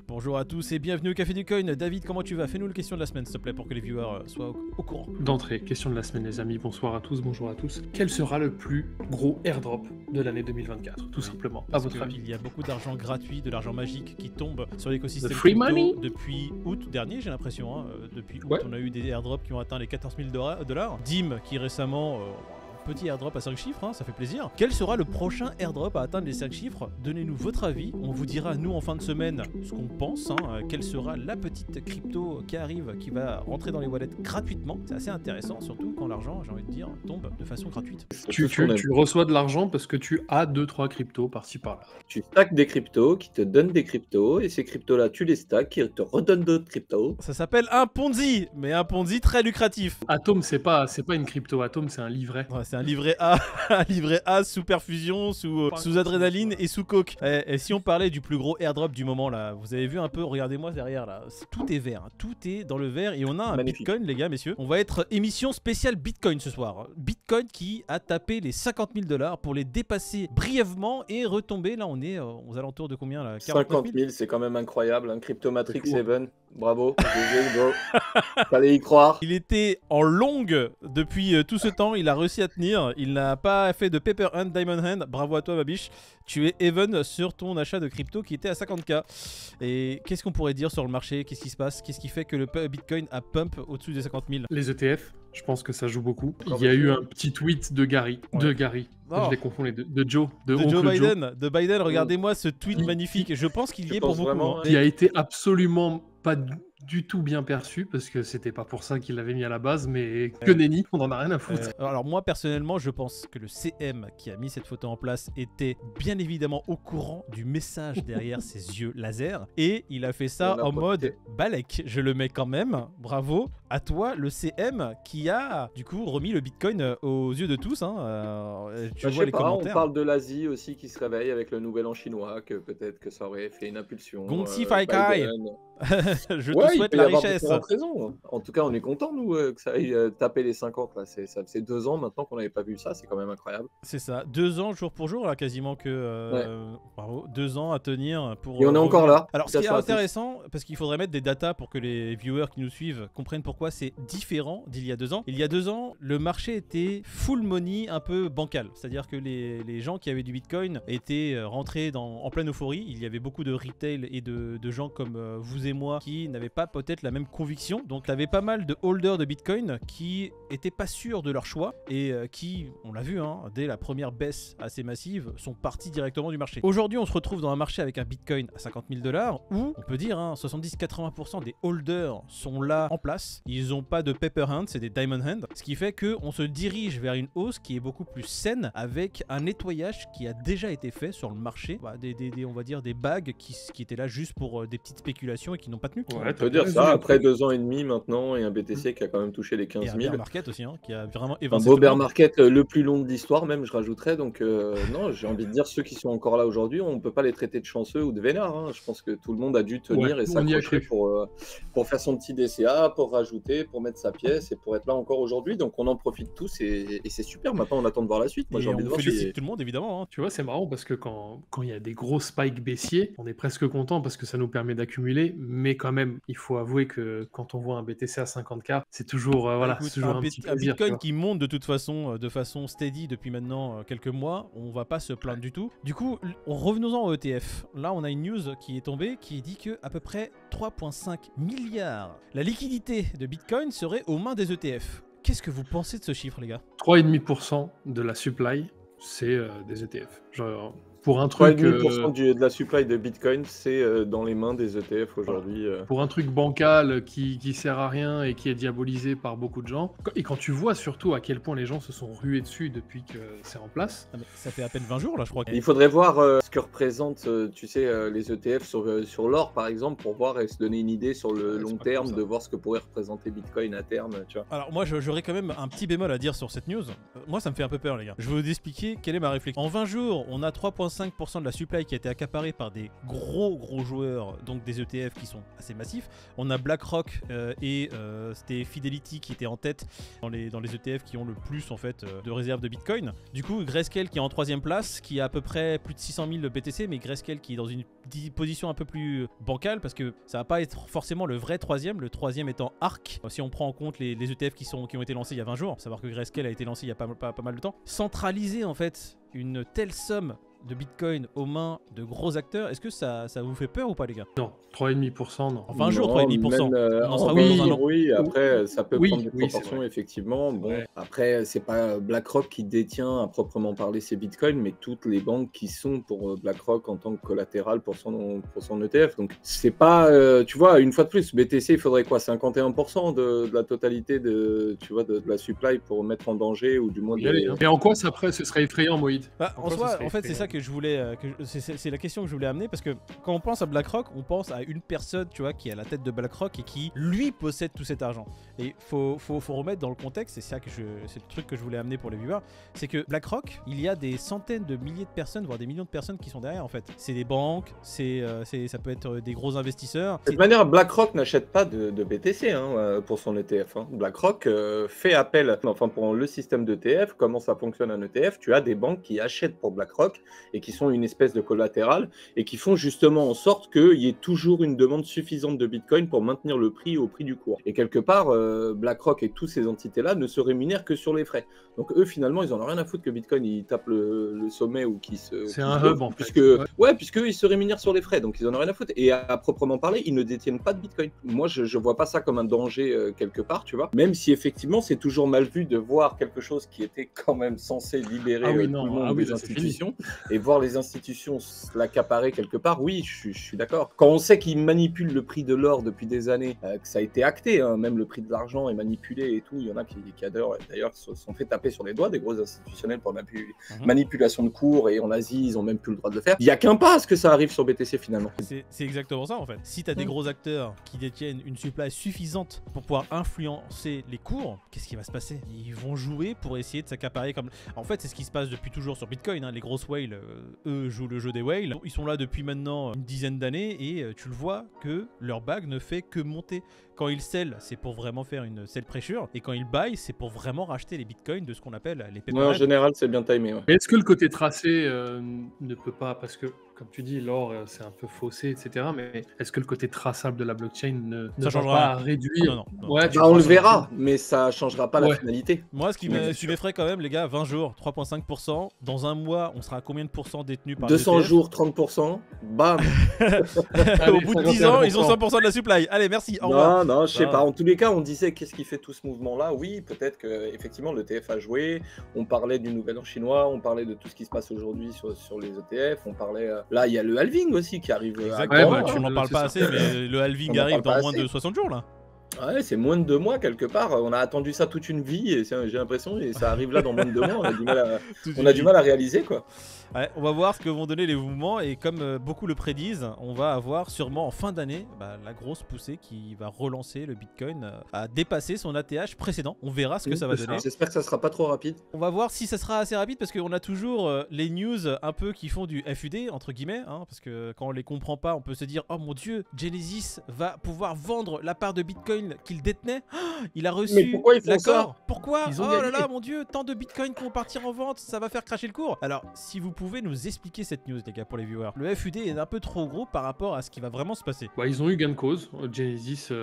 Bonjour à tous et bienvenue au Café du Coin. David, comment tu vas? Fais-nous le question de la semaine, s'il te plaît, pour que les viewers soient au courant. D'entrée, question de la semaine, les amis. Bonsoir à tous, bonjour à tous. Quel sera le plus gros airdrop de l'année 2024, tout simplement, à votre avis? Il y a beaucoup d'argent gratuit, de l'argent magique qui tombe sur l'écosystème free crypto money depuis août dernier, j'ai l'impression. Hein. Depuis août, Ouais. on a eu des airdrops qui ont atteint les 14 000 $. Dim, qui récemment... petit airdrop à 5 chiffres, hein, ça fait plaisir. Quel sera le prochain airdrop à atteindre les 5 chiffres? Donnez-nous votre avis. On vous dira, nous, en fin de semaine, ce qu'on pense. Quelle sera la petite crypto qui arrive, qui va rentrer dans les wallets gratuitement. C'est assez intéressant, surtout quand l'argent, j'ai envie de dire, tombe de façon gratuite. Tu reçois de l'argent parce que tu as 2-3 cryptos par-ci par-là. Tu stacks des cryptos qui te donnent des cryptos et ces cryptos-là, tu les stacks qui te redonnent d'autres cryptos. Ça s'appelle un Ponzi, mais un Ponzi très lucratif. Atom, c'est pas une crypto. Atom, c'est un livret. Ouais, c'est un livret A, un livret A sous perfusion, sous adrénaline et sous coke. Et si on parlait du plus gros airdrop du moment là, vous avez vu un peu, regardez-moi derrière là, tout est vert, hein, tout est dans le vert et on a un Magnifique. Bitcoin les gars, messieurs. On va être émission spéciale Bitcoin ce soir. Bitcoin qui a tapé les 50 000 $ pour les dépasser brièvement et retomber. Là on est aux alentours de combien là? 50 000, c'est quand même incroyable. Un Crypto Matrix 7, bravo. GG, bro. Fallait y croire. Il était en longue depuis tout ce temps, il a réussi à tenir, il n'a pas fait de Paper Hand, Diamond Hand, bravo à toi ma biche, tu es even sur ton achat de crypto qui était à 50K. Et qu'est-ce qu'on pourrait dire sur le marché? Qu'est-ce qui se passe? Qu'est-ce qui fait que le Bitcoin a pump au-dessus des 50 000? Les ETF, je pense que ça joue beaucoup. Il y a eu un petit tweet de Gary. Ouais. De Gary. Oh. Je les confonds les deux. De Joe. De Joe Oncle Biden, de Biden, regardez-moi ce tweet Il- magnifique. Je pense qu'il y Tu est pour penses beaucoup. vraiment, hein. Qui a été absolument pas du tout bien perçu parce que c'était pas pour ça qu'il l'avait mis à la base, mais que nenni, on en a rien à foutre. Alors moi personnellement je pense que le CM qui a mis cette photo en place était bien évidemment au courant du message derrière ses yeux laser et il a fait ça Il en a en mode profité. Balek, je le mets quand même, bravo à toi le CM qui a du coup remis le Bitcoin aux yeux de tous, hein. Tu Bah, je vois sais les pas, on commentaires. parle de l'Asie aussi qui se réveille avec le nouvel an chinois, que peut-être que ça aurait fait une impulsion. Gongxi Fai Kai. Biden. Je Ouais, te il souhaite peut y la avoir richesse. différentes raisons. En tout cas, on est content nous que ça aille taper les 50 là. Ça faisait 2 ans maintenant qu'on n'avait pas vu ça, c'est quand même incroyable. C'est ça, 2 ans jour pour jour là quasiment que bravo, 2 ans à tenir pour Et on est encore revenir. là. Alors ce qui est Félicitations à tous. intéressant, parce qu'il faudrait mettre des datas pour que les viewers qui nous suivent comprennent pourquoi c'est différent d'il y a 2 ans. Il y a 2 ans, le marché était full money, un peu bancal, c'est-à-dire que les gens qui avaient du Bitcoin étaient rentrés en pleine euphorie. Il y avait beaucoup de retail et de gens comme vous et moi qui n'avaient pas peut-être la même conviction. Donc il y avait pas mal de holders de Bitcoin qui étaient pas sûrs de leur choix et qui, on l'a vu, hein, dès la première baisse assez massive, sont partis directement du marché. Aujourd'hui, on se retrouve dans un marché avec un Bitcoin à 50 000 $ où, on peut dire, hein, 70-80% des holders sont là en place. Ils n'ont pas de paper hand, c'est des diamond hand. Ce qui fait qu'on se dirige vers une hausse qui est beaucoup plus saine avec un nettoyage qui a déjà été fait sur le marché. Bah, on va dire des bagues qui étaient là juste pour des petites spéculations et qui n'ont pas tenu. Ouais, On peut dire ça après 2 ans et demi maintenant et un BTC qui a quand même touché les Et 15 un 000. bear market aussi, hein, qui a vraiment Un évincé beau tout le bear monde. market le plus long de l'histoire même, je rajouterais. Donc non, j'ai envie de dire ceux qui sont encore là aujourd'hui, on peut pas les traiter de chanceux ou de vénards. Hein. Je pense que tout le monde a dû tenir Ouais, et on y a s'accrocher cru. pour faire son petit DCA, pour rajouter, pour mettre sa pièce et pour être là encore aujourd'hui. Donc on en profite tous et c'est super. Maintenant on attend de voir la suite. Moi Et j'ai envie de on voir félicite si... tout le monde évidemment, hein. Tu vois, c'est marrant parce que quand il y a des gros spikes baissiers, on est presque content parce que ça nous permet d'accumuler, mais quand même, il faut avouer que quand on voit un BTC à 50K, c'est toujours, voilà, Écoute, c'est toujours un petit plaisir. Bitcoin tu vois. qui monte de façon steady depuis maintenant quelques mois, on va pas se plaindre du tout. Du coup, revenons-en au ETF. Là, on a une news qui est tombée qui dit que à peu près 3,5 milliards la liquidité de Bitcoin serait aux mains des ETF. Qu'est-ce que vous pensez de ce chiffre, les gars? 3,5% de la supply, c'est des ETF. Genre, pour un truc, 3,5% de la supply de Bitcoin, c'est dans les mains des ETF aujourd'hui. pour un truc bancal qui sert à rien et qui est diabolisé par beaucoup de gens. Et quand tu vois surtout à quel point les gens se sont rués dessus depuis que c'est en place. Ah, mais ça fait à peine 20 jours là, je crois. Il faudrait voir ce que représentent, tu sais, les ETF sur l'or, par exemple, pour voir et se donner une idée sur le Ouais, long c'est pas terme comme ça. de voir ce que pourrait représenter Bitcoin à terme, tu vois. Alors moi j'aurais quand même un petit bémol à dire sur cette news. Moi ça me fait un peu peur les gars. Je vais vous expliquer quelle est ma réflexion. En 20 jours on a 3,5 55% de la supply qui a été accaparée par des gros joueurs, donc des ETF qui sont assez massifs. On a BlackRock et c'était Fidelity qui étaient en tête dans les ETF qui ont le plus en fait de réserves de Bitcoin. Du coup, Grayscale qui est en 3ème place, qui a à peu près plus de 600 000 BTC, mais Grayscale qui est dans une position un peu plus bancale parce que ça va pas être forcément le vrai 3ème, le 3ème étant ARK. Si on prend en compte les ETF qui ont été lancés il y a 20 jours, savoir que Grayscale a été lancé il y a pas mal de temps. Centraliser en fait une telle somme de Bitcoin aux mains de gros acteurs, est-ce que ça vous fait peur ou pas les gars? Non, 3,5% non. En 20 jours, 3,5%. On en sera oui, dans un an. oui, après ça peut prendre des oui, proportions effectivement. Bon, Ouais. après c'est pas BlackRock qui détient à proprement parler ces bitcoins, mais toutes les banques qui sont pour BlackRock en tant que collatéral pour son ETF. Donc c'est pas, tu vois, une fois de plus, BTC il faudrait quoi, 51% de la totalité de la supply pour mettre en danger ou du moins. Et en quoi ça ce serait effrayant, Moïd? Bah, en soi, en fait, c'est ça que je voulais, c'est la question que je voulais amener parce que quand on pense à BlackRock, on pense à une personne, tu vois, qui est à la tête de BlackRock et qui lui possède tout cet argent. Et faut remettre dans le contexte, c'est le truc que je voulais amener pour les viewers, c'est que BlackRock, il y a des centaines de milliers de personnes, voire des millions de personnes qui sont derrière en fait. C'est des banques, ça peut être des gros investisseurs. De toute manière, BlackRock n'achète pas de BTC pour son ETF. BlackRock fait appel, enfin pour le système d'ETF, comment ça fonctionne un ETF, tu as des banques qui achètent pour BlackRock et qui sont une espèce de collatéral et qui font justement en sorte qu'il y ait toujours une demande suffisante de Bitcoin pour maintenir le prix au prix du cours. Et quelque part, BlackRock et toutes ces entités-là ne se rémunèrent que sur les frais. Donc eux, finalement, ils en ont rien à foutre que Bitcoin il tape le sommet ou qu'il se... C'est un hub en fait. Puisque ils se rémunèrent sur les frais, donc ils en ont rien à foutre. Et à proprement parler, ils ne détiennent pas de Bitcoin. Moi, je vois pas ça comme un danger quelque part, tu vois. Même si effectivement, c'est toujours mal vu de voir quelque chose qui était quand même censé libérer tout le monde des institutions et voir les institutions l'accaparer quelque part. Oui, je suis d'accord. Quand on sait qu'ils manipulent le prix de l'or depuis des années, que ça a été acté, même le prix de l'argent est manipulé et tout. Il y en a qui d'ailleurs se sont fait taper sur les doigts, des gros institutionnels pour manipulation de cours, et en Asie, ils ont même plus le droit de le faire. Il n'y a qu'un pas à ce que ça arrive sur BTC finalement. C'est exactement ça en fait. Si tu as des gros acteurs qui détiennent une supply suffisante pour pouvoir influencer les cours, qu'est-ce qui va se passer? Ils vont jouer pour essayer de s'accaparer comme... En fait, c'est ce qui se passe depuis toujours sur Bitcoin. Les grosses whales, eux, jouent le jeu des whales. Ils sont là depuis maintenant une dizaine d'années et tu le vois que leur bag ne fait que monter. Quand ils sell, c'est pour vraiment faire une sell pressure, et quand ils buy, c'est pour vraiment racheter les bitcoins de ce qu'on appelle les paper. Ouais, en général, c'est bien timé. Ouais. Est-ce que le côté tracé ne peut pas, parce que comme tu dis, l'or c'est un peu faussé, etc. Mais est-ce que le côté traçable de la blockchain ne va pas réduire? Non. Ouais, on le verra, mais ça changera pas la finalité. Moi, ce qui m'effraie quand même, les gars, 20 jours, 3,5%. Dans un mois, on sera à combien de pourcents détenus par 200 jours, 30%. Bam. Au bout de 10 ans, ils ont 100% de la supply. Allez, merci. Au revoir. Non, je sais pas. En tous les cas, on disait qu'est-ce qui fait tout ce mouvement-là. Oui, peut-être que effectivement le TF a joué. On parlait du nouvel an chinois. On parlait de tout ce qui se passe aujourd'hui sur les ETF. On parlait. Là, il y a le halving aussi qui arrive. On n'en parle pas assez, mais le halving arrive dans moins de 60 jours là. Ouais, c'est moins de 2 mois quelque part. On a attendu ça toute une vie et j'ai l'impression et ça arrive là dans moins de 2 mois. On a du mal à réaliser quoi. Ouais, on va voir ce que vont donner les mouvements et comme beaucoup le prédisent, on va avoir sûrement en fin d'année la grosse poussée qui va relancer le Bitcoin à dépasser son ATH précédent. On verra ce que ça va donner. J'espère que ça sera pas trop rapide. On va voir si ça sera assez rapide parce qu'on a toujours les news un peu qui font du FUD entre guillemets, parce que quand on les comprend pas, on peut se dire oh mon dieu, Genesis va pouvoir vendre la part de Bitcoin qu'il détenait. Il a reçu l'accord. Pourquoi? Oh là là mon dieu, tant de Bitcoin qui vont partir en vente, ça va faire cracher le cours. Alors si vous pouvez nous expliquer cette news les gars pour les viewers. Le FUD est un peu trop gros par rapport à ce qui va vraiment se passer. Ils ont eu gain de cause. Genesis,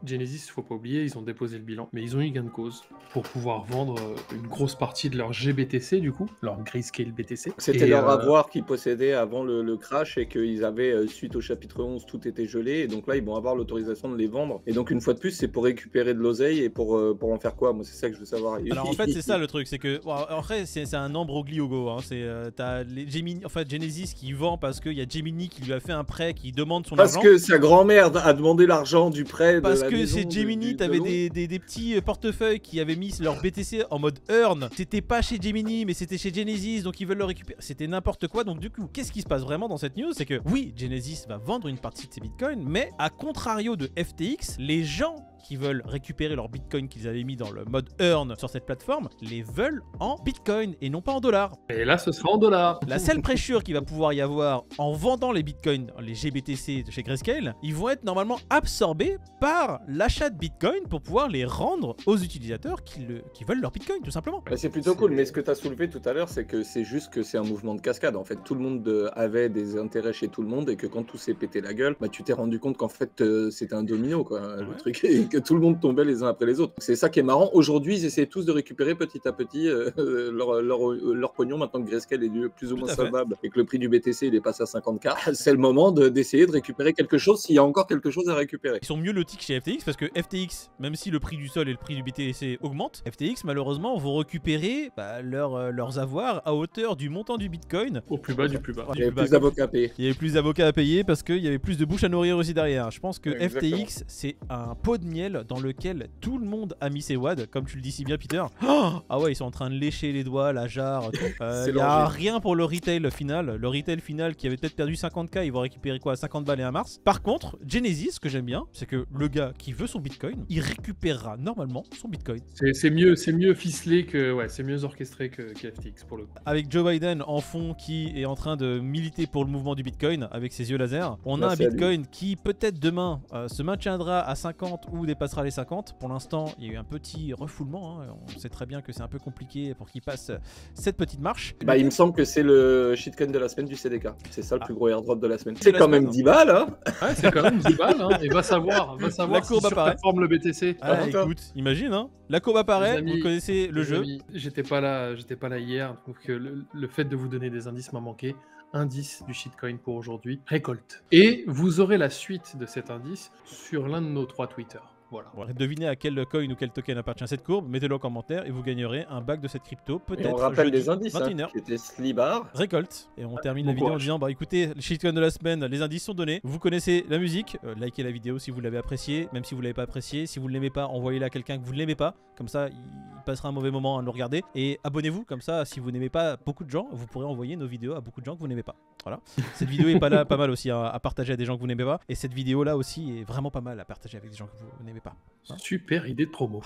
Genesis, faut pas oublier, ils ont déposé le bilan, mais ils ont eu gain de cause pour pouvoir vendre une grosse partie de leur GBTC du coup, leur Grayscale BTC. C'était leur avoir qu'ils possédaient avant le crash et qu'ils avaient suite au chapitre 11 tout était gelé et donc là ils vont avoir l'autorisation de les vendre et donc une fois de plus c'est pour récupérer de l'oseille et pour en faire quoi? Moi c'est ça que je veux savoir. Alors en fait c'est ça le truc, c'est que après c'est un ambrogliogo, t'as Genesis qui vend parce qu'il y a Gemini qui lui a fait un prêt, qui demande son argent. Parce que sa grand-mère a demandé l'argent du prêt. Parce que c'est Gemini, t'avais des petits portefeuilles qui avaient mis leur BTC en mode earn. C'était pas chez Gemini, mais c'était chez Genesis, donc ils veulent le récupérer. C'était n'importe quoi. Donc du coup, qu'est-ce qui se passe vraiment dans cette news? C'est que oui, Genesis va vendre une partie de ses bitcoins, mais à contrario de FTX, les gens qui veulent récupérer leurs bitcoins qu'ils avaient mis dans le mode earn sur cette plateforme les veulent en bitcoin et non pas en dollars. Et là, ce sera en dollars. La seule pressure qu'il va pouvoir y avoir en vendant les bitcoins, les GBTC de chez Grayscale, ils vont être normalement absorbés par l'achat de bitcoin pour pouvoir les rendre aux utilisateurs qui veulent leur bitcoin tout simplement. Bah, c'est plutôt cool, mais ce que tu as soulevé tout à l'heure, c'est que c'est juste que c'est un mouvement de cascade. En fait, tout le monde avait des intérêts chez tout le monde et que quand tout s'est pété la gueule, bah, tu t'es rendu compte qu'en fait c'était un domino, quoi, le truc, et que tout le monde tombait les uns après les autres. C'est ça qui est marrant. Aujourd'hui, ils essaient tous de récupérer petit à petit leur pognon maintenant que Grayscale est plus ou moins solvable et que le prix du BTC il est passé à 50K. C'est le moment d'essayer de récupérer quelque chose s'il y a encore quelque chose à récupérer. Ils sont mieux lotis que chez FTX parce que FTX, même si le prix du sol et le prix du BTC augmentent, FTX malheureusement vont récupérer leurs avoirs à hauteur du montant du bitcoin. Au plus bas du plus bas. Il y avait plus d'avocats à payer. Il y avait plus d'avocats à payer parce qu'il y avait plus de bouches à nourrir aussi derrière. Je pense que Exactement. FTX, c'est un pot de miel dans lequel tout le monde a mis ses wads, comme tu le dis si bien, Peter. Oh ah ouais, ils sont en train de lécher les doigts, la jarre, tout. Il n'y a rien pour le retail final. Le retail final qui avait peut-être perdu 50K, ils vont récupérer quoi, 50 balles et un mars. Par contre, Genesis, ce que j'aime bien, c'est que le gars qui veut son bitcoin, il récupérera normalement son bitcoin. C'est mieux ficelé que. Ouais, c'est mieux orchestré que FTX pour le coup. Avec Joe Biden en fond qui est en train de militer pour le mouvement du bitcoin avec ses yeux laser, on a un bitcoin qui peut-être demain se maintiendra à 50 ou dépassera les 50. Pour l'instant, il y a eu un petit refoulement. Hein. On sait très bien que c'est un peu compliqué pour qu'il passe cette petite marche. Bah, il me semble que c'est le shitcoin de la semaine du CDK. C'est ça le plus gros airdrop de la semaine. C'est quand même 10 balles, hein. Ouais, c'est quand même 10 balles, hein. Et va savoir La courbe si apparaît. surperforme le BTC. Ah, écoute, imagine, hein. La courbe apparaît, amis, vous connaissez le jeu. J'étais pas là hier, donc le fait de vous donner des indices m'a manqué. Indice du shitcoin pour aujourd'hui, récolte. Et vous aurez la suite de cet indice sur l'un de nos 3 Twitter. Voilà. Devinez à quel coin ou quel token appartient cette courbe, mettez-le en commentaire et vous gagnerez un bac de cette crypto. Peut-être. On rappelle jeudi, les indices, 21h. qui étaient Slibar. Récolte. Et on termine bon la vidéo en courage. disant bah écoutez, le shitcoin de la semaine, les indices sont donnés. Vous connaissez la musique, likez la vidéo si vous l'avez appréciée, même si vous l'avez pas appréciée. Si vous ne l'aimez pas, envoyez-la à quelqu'un que vous ne l'aimez pas. Comme ça, il passera un mauvais moment à nous regarder. Et abonnez-vous, comme ça, si vous n'aimez pas beaucoup de gens, vous pourrez envoyer nos vidéos à beaucoup de gens que vous n'aimez pas. Voilà. Cette vidéo est pas mal aussi à partager à des gens que vous n'aimez pas. Et cette vidéo là aussi est vraiment pas mal à partager avec des gens que vous n'aimez pas. Hein. Super idée de promo.